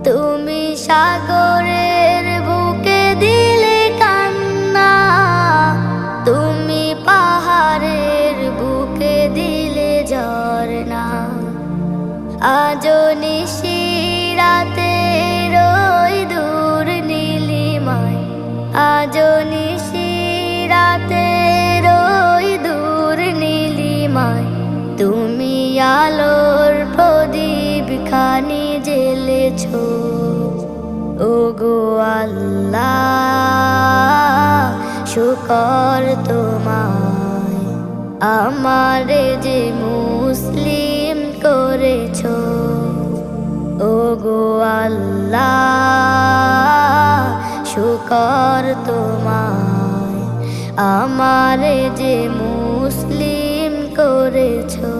তুমি সাগরের বুকে দিলে কান্না, তুমি পাহাড়ের বুকে দিলে ঝরনা। আজও নিশিরাতে রই দূর নীলিমায়, আজও নিশিরাতে রই দূর নীলিমায়। তুমি আলোর প্রদীপ খানি জ্বেলেছো, ওগো আল্লাহ শুকর তোমায়, আমারে যে মুসলিম করেছো। ওগো আল্লাহ শুকর তোমায়, আমারে যে মুসলিম করেছো।